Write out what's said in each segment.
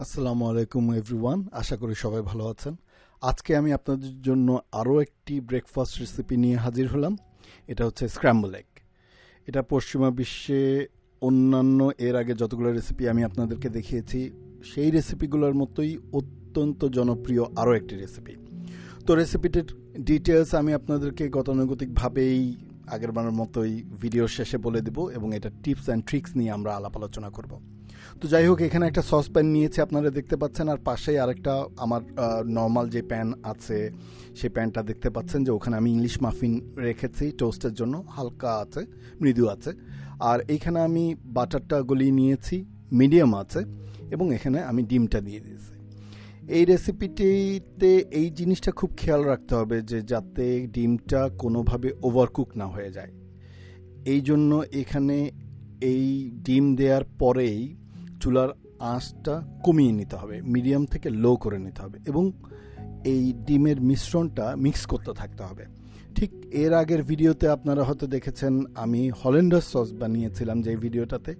আসসালামু আলাইকুম এভরিওয়ান, আশা করি সবাই ভালো আছেন। আজকে আমি আপনাদের জন্য আরও একটি ব্রেকফাস্ট রেসিপি নিয়ে হাজির হলাম। এটা হচ্ছে স্ক্র্যাম্বল এগ। এটা পশ্চিমা বিশ্বে অন্যান্য এর আগে যতগুলো রেসিপি আমি আপনাদেরকে দেখিয়েছি সেই রেসিপিগুলোর মতোই অত্যন্ত জনপ্রিয় আরও একটি রেসিপি। তো রেসিপিটির ডিটেলস আমি আপনাদেরকে গতানুগতিকভাবেই আগেরবারের মতোই ভিডিওর শেষে বলে দেব এবং এটা টিপস অ্যান্ড ট্রিক্স নিয়ে আমরা আলাপ আলোচনা করব। তো যাই হোক, এখানে একটা সসপ্যান নিয়েছি আপনারা দেখতে পাচ্ছেন, আর পাশেই আরেকটা আমার নর্মাল যে প্যান আছে সেই প্যানটা দেখতে পাচ্ছেন যে ওখানে আমি ইংলিশ মাফিন রেখেছি টোস্টের জন্য, হালকা আছে, মৃদু আছে। আর এইখানে আমি বাটারটা গলিয়ে নিয়েছি, মিডিয়াম আছে, এবং এখানে আমি ডিমটা দিয়ে দিয়েছি। এই রেসিপিটিতে এই জিনিসটা খুব খেয়াল রাখতে হবে যে যাতে ডিমটা কোনোভাবে ওভারকুক না হয়ে যায়। এই জন্য এখানে এই ডিম দেওয়ার পরেই চুলার আঁচটা কমিয়ে নিতে হবে, মিডিয়াম থেকে লো করে নিতে হবে, এবং এই ডিমের মিশ্রণটা মিক্স করতে থাকতে হবে। ঠিক এর আগের ভিডিওতে আপনারা হয়তো দেখেছেন আমি হল্যান্ডার সস বানিয়েছিলাম যে ভিডিওটাতে,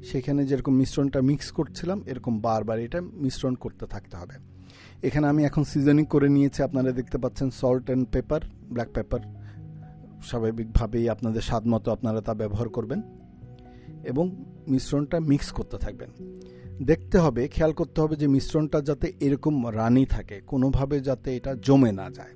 সেখানে যেরকম মিশ্রণটা মিক্স করছিলাম এরকম বারবার এটা মিশ্রণ করতে থাকতে হবে। এখানে আমি এখন সিজনিং করে নিয়েছি, আপনারা দেখতে পাচ্ছেন salt and paper, black pepper, স্বাভাবিকভাবেই আপনাদের স্বাদ মতো আপনারা তা ব্যবহার করবেন এবং মিশ্রণটা মিক্স করতে থাকবেন। দেখতে হবে, খেয়াল করতে হবে যে মিশ্রণটা যাতে এরকম রানি থাকে, কোনোভাবে যাতে এটা জমে না যায়।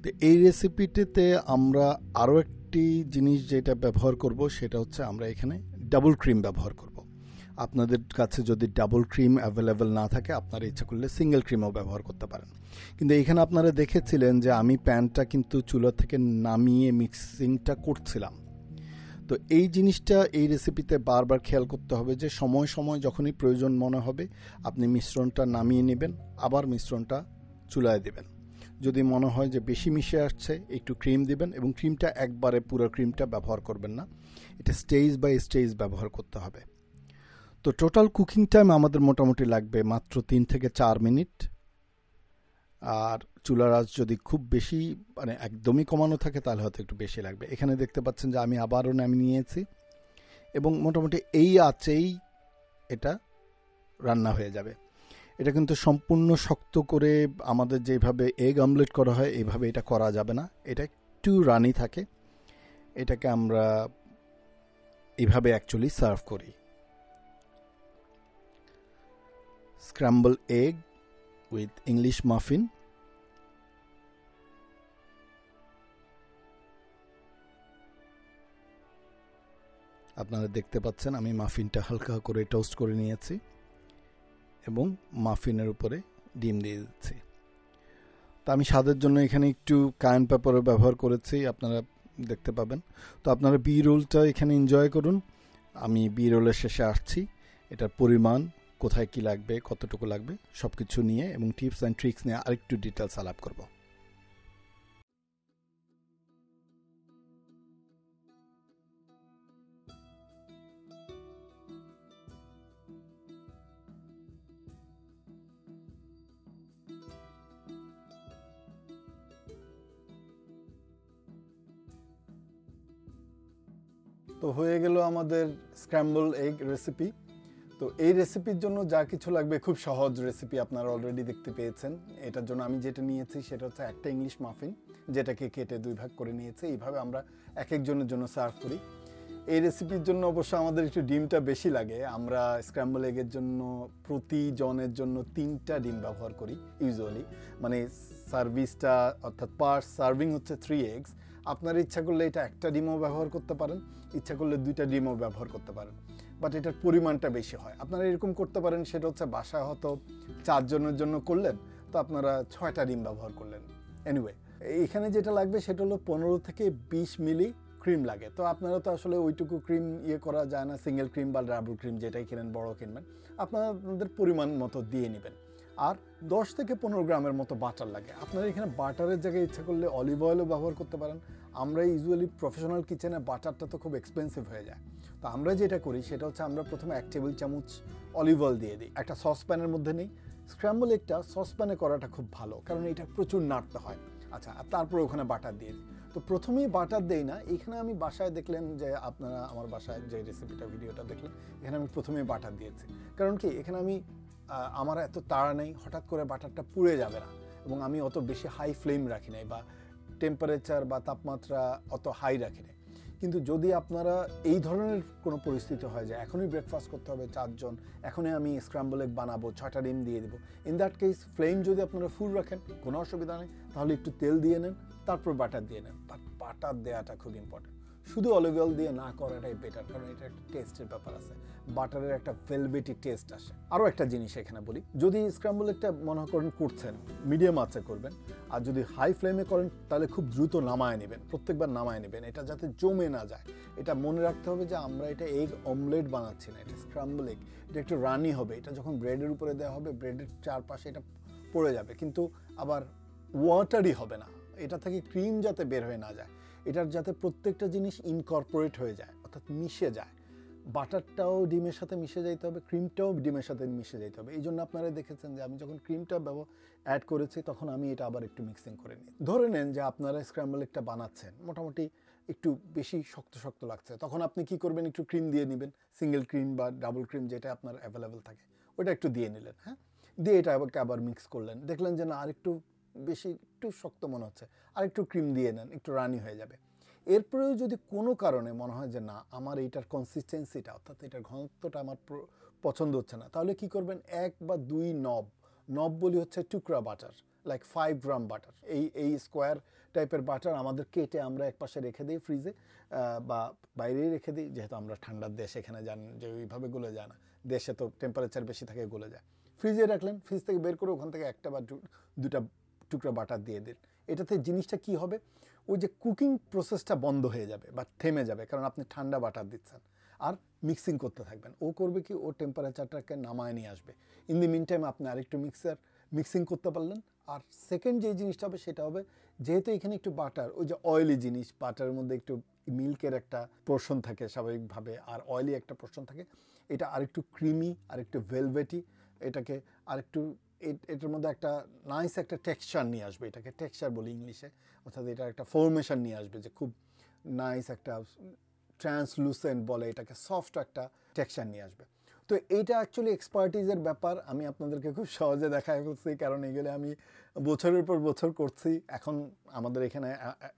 তো এই রেসিপিটিতে আমরা আরও একটি জিনিস যেটা ব্যবহার করব সেটা হচ্ছে আমরা এখানে ডাবল ক্রিম ব্যবহার করব। আপনাদের কাছে যদি ডাবল ক্রিম অ্যাভেলেবেল না থাকে আপনারা ইচ্ছা করলে সিঙ্গেল ক্রিমও ব্যবহার করতে পারেন। কিন্তু এখানে আপনারা দেখেছিলেন যে আমি প্যানটা কিন্তু চুলা থেকে নামিয়ে মিক্সিংটা করছিলাম। তো এই জিনিসটা এই রেসিপিতে বারবার খেয়াল করতে হবে যে সময় সময় যখনই প্রয়োজন মনে হবে আপনি মিশ্রণটা নামিয়ে নেবেন, আবার মিশ্রণটা চুলায় দেবেন। যদি মনে হয় যে বেশি মিশে আসছে একটু ক্রিম দিবেন, এবং ক্রিমটা একবারে পুরো ক্রিমটা ব্যবহার করবেন না, এটা স্টেজ বাই স্টেজ ব্যবহার করতে হবে। তো টোটাল কুকিং টাইম আমাদের মোটামুটি লাগবে মাত্র 3 থেকে 4 মিনিট। আর চুলার আঁচ যদি খুব বেশি মানে একদমই কমানো থাকে তাহলে হয়তো একটু বেশি লাগবে। এখানে দেখতে পাচ্ছেন যে আমি আবারও নামিয়ে নিয়েছি এবং মোটামুটি এই আঁচেই এটা রান্না হয়ে যাবে। এটা কিন্তু সম্পূর্ণ শক্ত করে আমাদের যেভাবে এগ অমলেট করা হয় এইভাবে এটা করা যাবে না, এটা একটু রানি থাকে। এটাকে আমরা এইভাবে অ্যাকচুয়ালি সার্ভ করি। Scramble egg with English muffin. আপনারা দেখতে পাচ্ছেন আমি মাফিনটা হালকা করে টোস্ট করে নিয়েছি এবং মাফিনের উপরে ডিম দিয়ে দিচ্ছি। তো আমি স্বাদের জন্য এখানে একটু কায়ান পেপারও ব্যবহার করেছি, আপনারা দেখতে পাবেন। তো আপনারা বি রোলটা এখানে এনজয় করুন। আমি বি রোলের শেষে আসছি, এটার পরিমাণ, কোথায় কি লাগবে, কতটুকু লাগবে সব কিছু নিয়ে এবং টিপস অ্যান্ড ট্রিক্স নিয়ে আরেকটু ডিটেলস আলাপ করব। তো হয়ে গেল আমাদের স্ক্র্যাম্বল এগ রেসিপি। তো এই রেসিপির জন্য যা কিছু লাগবে খুব সহজ রেসিপি, আপনারা অলরেডি দেখতে পেয়েছেন। এটার জন্য আমি যেটা নিয়েছি সেটা হচ্ছে একটা ইংলিশ মাফিন, যেটাকে কেটে 2 ভাগ করে নিয়েছি। এইভাবে আমরা এক একজনের জন্য সার্ভ করি। এই রেসিপির জন্য অবশ্য আমাদের একটু ডিমটা বেশি লাগে। আমরা স্ক্র্যাম্বল এগের জন্য প্রতি জনের জন্য 3টা ডিম ব্যবহার করি ইউজুয়ালি, মানে সার্ভিসটা অর্থাৎ পার সার্ভিং হচ্ছে 3 এগস। আপনার ইচ্ছা করলে এটা একটা ডিমও ব্যবহার করতে পারেন, ইচ্ছা করলে 2টা ডিমও ব্যবহার করতে পারেন, বাট এটার পরিমাণটা বেশি হয়। আপনারা এরকম করতে পারেন, সেটা হচ্ছে বাসায় হয়তো 4 জনের জন্য করলেন, তো আপনারা 6টা ডিম ব্যবহার করলেন। এনিওয়ে, এখানে যেটা লাগবে সেটা হলো 15 থেকে 20 মিলি ক্রিম লাগে। তো আপনারা তো আসলে ওইটুকু ক্রিম করা যায় না, সিঙ্গেল ক্রিম বা ডাবল ক্রিম যেটাই কিনেন, বড় কিনবেন, আপনাদের পরিমাণ মতো দিয়ে নেবেন। আর 10 থেকে 15 গ্রামের মতো বাটার লাগে। আপনারা এখানে বাটারের জায়গায় ইচ্ছা করলে অলিভ অয়েলও ব্যবহার করতে পারেন। আমরা ইউজুয়ালি প্রফেশনাল কিচেনে বাটারটা তো খুব এক্সপেন্সিভ হয়ে যায়, তো আমরা যেটা করি সেটা হচ্ছে আমরা প্রথমে 1 টেবিল চামচ অলিভ অয়েল দিয়ে দিই, একটা সসপ্যানের মধ্যে নেই। স্ক্র্যাম্বল এগটা সসপ্যানে করাটা খুব ভালো, কারণ এটা প্রচুর নাড়তে হয়। আচ্ছা, তারপরে ওখানে বাটার দিয়ে দিই। তো প্রথমেই বাটার দেই না, এখানে আমি বাসায় দেখলেন যে আপনারা আমার বাসায় যে রেসিপিটা ভিডিওটা দেখলেন, এখানে আমি প্রথমেই বাটার দিয়েছি। কারণ কি, এখানে আমি আমার এত তাড়া নেই, হঠাৎ করে বাটারটা পুড়ে যাবে না, এবং আমি অত বেশি হাই ফ্লেম রাখি নাই বা টেম্পারেচার বা তাপমাত্রা অত হাই রাখি নাই। কিন্তু যদি আপনারা এই ধরনের কোনো পরিস্থিতি হয় যে এখনই ব্রেকফাস্ট করতে হবে 4 জন, এখনই আমি স্ক্র্যাম্বল এগ বানাবো, 6টা ডিম দিয়ে দেবো, ইন দ্যাট কেস ফ্লেম যদি আপনারা ফুল রাখেন কোনো অসুবিধা নেই, তাহলে একটু তেল দিয়ে নেন, তারপর বাটার দিয়ে নেন। বাট বাটার দেওয়াটা খুব ইম্পর্টেন্ট, শুধু অলিভ অয়েল দিয়ে না করাটাই বেটার, কারণ এটা একটা টেস্টের ব্যাপার আছে, বাটারের একটা ভেলভেটি টেস্ট আসে। আরও একটা জিনিস এখানে বলি, যদি স্ক্র্যাম্বল একটা মনে করেন করছেন মিডিয়াম আঁচে করবেন, আর যদি হাই ফ্লেমে করেন তাহলে খুব দ্রুত নামায় নেবেন, প্রত্যেকবার নামায় নেবেন, এটা যাতে জমে না যায়। এটা মনে রাখতে হবে যে আমরা এটা এগ অমলেট বানাচ্ছি না, এটা স্ক্র্যাম্বল এগ, এটা একটু রানি হবে, এটা যখন ব্রেডের উপরে দেওয়া হবে ব্রেডের চারপাশে এটা পড়ে যাবে, কিন্তু আবার ওয়াটারই হবে না, এটা থেকে ক্রিম যাতে বের হয়ে না যায়, এটার যাতে প্রত্যেকটা জিনিস ইনকর্পোরেট হয়ে যায়, অর্থাৎ মিশে যায়। বাটারটাও ডিমের সাথে মিশে যাইতে হবে, ক্রিমটাও ডিমের সাথে মিশে যাইতে হবে। এই জন্য আপনারা দেখেছেন যে আমি যখন ক্রিমটা অ্যাড করেছি তখন আমি এটা আবার একটু মিক্সিং করে নিই। ধরে নেন যে আপনারা স্ক্র্যাম্বল একটা বানাচ্ছেন, মোটামুটি একটু বেশি শক্ত শক্ত লাগছে, তখন আপনি কি করবেন, একটু ক্রিম দিয়ে নেবেন, সিঙ্গেল ক্রিম বা ডাবল ক্রিম যেটা আপনার অ্যাভেলেবেল থাকে ওটা একটু দিয়ে নিলেন, হ্যাঁ, দিয়ে এটা আবার মিক্স করলেন, দেখলেন যে না আরেকটু বেশি একটু শক্ত মনে হচ্ছে, আর একটু ক্রিম দিয়ে নেন, একটু রানি হয়ে যাবে। এরপরেও যদি কোনো কারণে মনে হয় যে না আমার এইটার কনসিস্টেন্সিটা অর্থাৎ এটার ঘনত্বটা আমার পছন্দ হচ্ছে না, তাহলে কি করবেন, 1 বা 2 নব বলি হচ্ছে টুকরা বাটার, লাইক 5 গ্রাম বাটার, এই স্কোয়ার টাইপের বাটার আমাদের কেটে আমরা এক পাশে রেখে দিই ফ্রিজে বা বাইরেই রেখে দিই, যেহেতু আমরা ঠান্ডার দেশ, এখানে জানেন যে ওইভাবে গলে যায় না, দেশে তো টেম্পারেচার বেশি থাকে গলে যায়, ফ্রিজে রাখলেন, ফ্রিজ থেকে বের করে ওখান থেকে 1টা বা 2টা টুকরা বাটার দিয়ে দিন। এটাতে জিনিসটা কি হবে, ওই যে কুকিং প্রসেসটা বন্ধ হয়ে যাবে বা থেমে যাবে, কারণ আপনি ঠান্ডা বাটার দিচ্ছেন, আর মিক্সিং করতে থাকবেন। ও করবে কি, ও টেম্পারেচারটাকে নামায় নিয়ে আসবে। ইন দি মিন টাইম আপনি আরেকটু মিক্সিং করতে পারলেন। আর সেকেন্ড যে জিনিসটা হবে সেটা হবে, যেহেতু এখানে একটু বাটার, ওই যে অয়েলি জিনিস, বাটারের মধ্যে একটু মিল্কের একটা পোর্শন থাকে স্বাভাবিকভাবে, আর অয়েলি একটা পোর্শন থাকে, এটা আরেকটু ক্রিমি, আরেকটু ভেলভেটি, এটাকে আরেকটু এটার মধ্যে একটা নাইস একটা টেক্সচার নিয়ে আসবে, এটাকে টেক্সচার বলি ইংলিশে, অর্থাৎ এটা একটা ফর্মেশন নিয়ে আসবে যে খুব নাইস একটা ট্রান্সলুসেন্ট বলে এটাকে, সফট একটা টেক্সচার নিয়ে আসবে। তো এইটা অ্যাকচুয়ালি এক্সপার্টিজের ব্যাপার, আমি আপনাদেরকে খুব সহজে দেখাই ফেলছি, কারণ এগুলো আমি বছরের পর বছর করছি। এখন আমাদের এখানে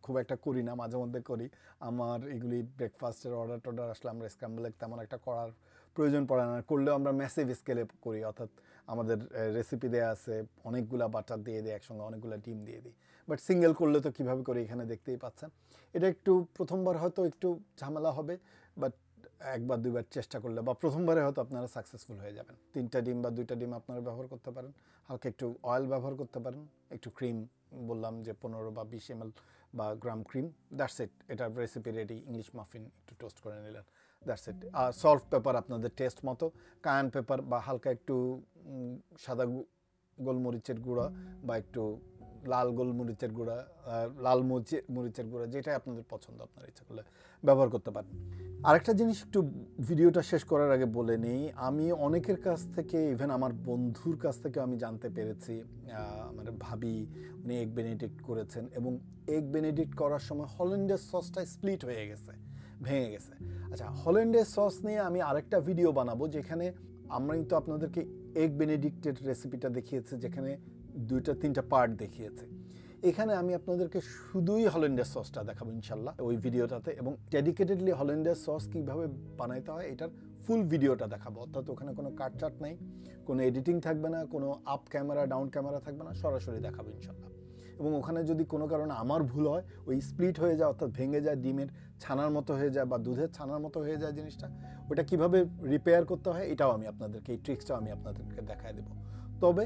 খুব একটা করি না, মাঝে মধ্যে করি, আমার এগুলি ব্রেকফাস্টের অর্ডার আসলে আমরা স্ক্র্যাম্বল এগ তেমন একটা করার প্রয়োজন পড়ে না, করলেও আমরা ম্যাসিভ স্কেলে করি, অর্থাৎ আমাদের রেসিপি দেওয়া আছে, অনেকগুলা বাটার দিয়ে দিই একসঙ্গে, অনেকগুলো ডিম দিয়ে দিই, বাট সিঙ্গেল করলে তো কীভাবে করি এখানে দেখতেই পাচ্ছেন। এটা একটু প্রথমবার হয়তো একটু ঝামেলা হবে, বাট 1 বা 2 বার চেষ্টা করলে বা প্রথমবারে হয়তো আপনারা সাকসেসফুল হয়ে যাবেন। 3টা ডিম বা 2টা ডিম আপনারা ব্যবহার করতে পারেন, হালকা একটু অয়েল ব্যবহার করতে পারেন, একটু ক্রিম বললাম যে 15 বা 20 ml বা গ্রাম ক্রিম, দ্যাটস ইট, এটার রেসিপি রেডি। ইংলিশ মাফিন একটু টোস্ট করে নিলেন, দ্যাটস ইট। আর সল্ট পেপার আপনাদের টেস্ট মতো, কায়ান পেপার বা হালকা একটু সাদা গোলমরিচের গুঁড়া বা একটু লাল গোলমরিচের গুঁড়া, লাল মরিচের গুঁড়া, যেটাই আপনাদের পছন্দ আপনার ইচ্ছা করলে ব্যবহার করতে পারেন। আরেকটা জিনিস একটু ভিডিওটা শেষ করার আগে বলে নিই, আমি অনেকের কাছ থেকে, ইভেন আমার বন্ধুর কাছ থেকে আমি জানতে পেরেছি, আমার ভাবি উনি এগ বেনেডিক্ট করেছেন, এবং এগ বেনেডিক্ট করার সময় হল্যান্ডের সসটা স্প্লিট হয়ে গেছে, ভেঙে গেছে। আচ্ছা, হল্যান্ডের সস নিয়ে আমি আরেকটা ভিডিও বানাবো, যেখানে আমি তো আপনাদেরকে এগ বেনেডিক্টের রেসিপিটা দেখিয়েছি, যেখানে 2-3টা পার্ট দেখিয়েছে। এখানে আমি আপনাদেরকে শুধুই হল্যান্ডের সসটা দেখাবো ইনশাল্লাহ ওই ভিডিওটাতে, এবং ডেডিকেটেডলি হল্যান্ডের সস কীভাবে বানাইতে হয় এটার ফুল ভিডিওটা দেখাবো, অর্থাৎ ওখানে কোনো কাটচাট নাই, কোনো এডিটিং থাকবে না, কোনো আপ ক্যামেরা ডাউন ক্যামেরা থাকবে না, সরাসরি দেখাবো ইনশাল্লাহ। এবং ওখানে যদি কোনো কারণে আমার ভুল হয়, ওই স্প্লিট হয়ে যায় অর্থাৎ ভেঙে যায়, ডিমের ছানার মতো হয়ে যায় বা দুধের ছানার মতো হয়ে যায় জিনিসটা, ওটা কিভাবে রিপেয়ার করতে হয় এটাও আমি আপনাদেরকে, এই ট্রিক্সটাও আমি আপনাদেরকে দেখায় দেবো। তবে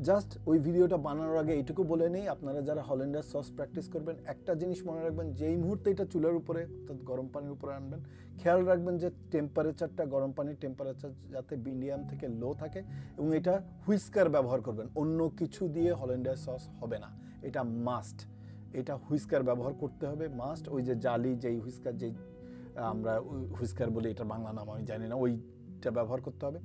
জাস্ট ওই ভিডিওটা বানানোর আগে এইটুকু বলে নেই, আপনারা যারা হল্যান্ডার সস প্র্যাকটিস করবেন, একটা জিনিস মনে রাখবেন, যেই মুহূর্তে এটা চুলার উপরে অর্থাৎ গরম পানির উপরে আনবেন, খেয়াল রাখবেন যে টেম্পারেচারটা, গরম পানির টেম্পারেচার যাতে মিডিয়াম থেকে লো থাকে, এবং এটা হুইস্কার ব্যবহার করবেন, অন্য কিছু দিয়ে হল্যান্ডার সস হবে না, এটা মাস্ট, এটা হুইস্কার ব্যবহার করতে হবে মাস্ট। ওই যে জালি, যেই হুইস্কার, যেই আমরা হুইস্কার বলি, এটা বাংলা নাম আমি জানি না, ওইটা ব্যবহার করতে হবে।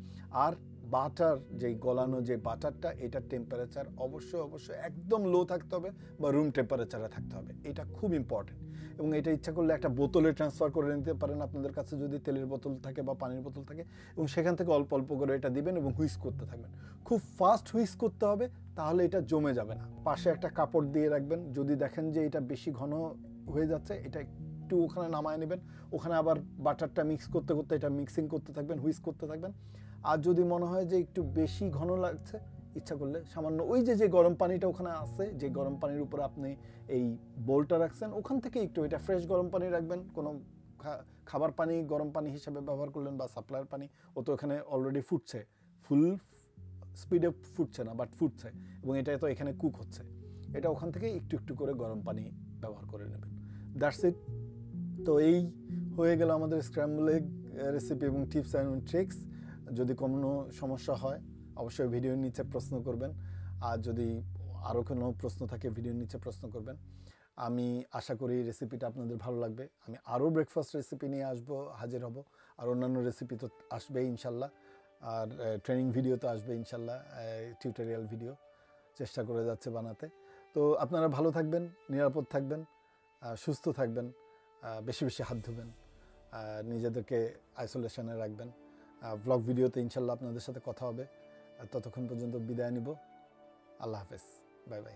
আর বাটার যেই গলানো যে বাটারটা, এটার টেম্পারেচার অবশ্যই একদম লো থাকতে হবে বা রুম টেম্পারেচারে থাকতে হবে। এটা খুব ইম্পর্টেন্ট। এবং এটা ইচ্ছা করলে একটা বোতলে ট্রান্সফার করে নিতে পারেন আপনাদের কাছে যদি তেলের বোতল থাকে বা পানির বোতল থাকে, এবং সেখান থেকে অল্প অল্প করে এটা দিবেন এবং হুইস্ক করতে থাকবেন। খুব ফাস্ট হুইস্ক করতে হবে, তাহলে এটা জমে যাবে না। পাশে একটা কাপড় দিয়ে রাখবেন, যদি দেখেন যে এটা বেশি ঘন হয়ে যাচ্ছে, এটা একটু ওখানে নামায় নেবেন, ওখানে আবার বাটারটা মিক্স করতে করতে এটা মিক্সিং করতে থাকবেন, হুইস্ক করতে থাকবেন। আর যদি মনে হয় যে একটু বেশি ঘন লাগছে, ইচ্ছা করলে সামান্য ওই যে গরম পানিটা ওখানে আছে, যে গরম পানির উপরে আপনি এই বোলটা রাখছেন, ওখান থেকে একটু এটা ফ্রেশ গরম পানি রাখবেন। কোনো খাবার পানি গরম পানি হিসেবে ব্যবহার করলেন বা সাপ্লাইয়ের পানি, ও তো এখানে অলরেডি ফুটছে, ফুল স্পিডে ফুটছে না, বাট ফুটছে, এবং এটা তো এখানে কুক হচ্ছে। এটা ওখান থেকে একটু একটু করে গরম পানি ব্যবহার করে নেবেন। That's it. তো এই হয়ে গেল আমাদের স্ক্র্যাম্বল এগ রেসিপি এবং টিপস অ্যান্ড ট্রিক্স। যদি কোনো সমস্যা হয় অবশ্যই ভিডিওর নিচে প্রশ্ন করবেন, আর যদি আরও কোনো প্রশ্ন থাকে ভিডিওর নিচে প্রশ্ন করবেন। আমি আশা করি রেসিপিটা আপনাদের ভালো লাগবে। আমি আরও ব্রেকফাস্ট রেসিপি নিয়ে হাজির হব, আর অন্যান্য রেসিপি তো আসবেই ইনশাল্লাহ, আর ট্রেনিং ভিডিও তো আসবে ইনশাল্লাহ, টিউটোরিয়াল ভিডিও চেষ্টা করে যাচ্ছে বানাতে। তো আপনারা ভালো থাকবেন, নিরাপদ থাকবেন, সুস্থ থাকবেন, বেশি বেশি হাত ধুবেন, নিজেদেরকে আইসোলেশনে রাখবেন। ব্লগ ভিডিওতে ইনশাল্লাহ আপনাদের সাথে কথা হবে। ততক্ষণ পর্যন্ত বিদায় নিব। আল্লাহ হাফেজ, বাই বাই।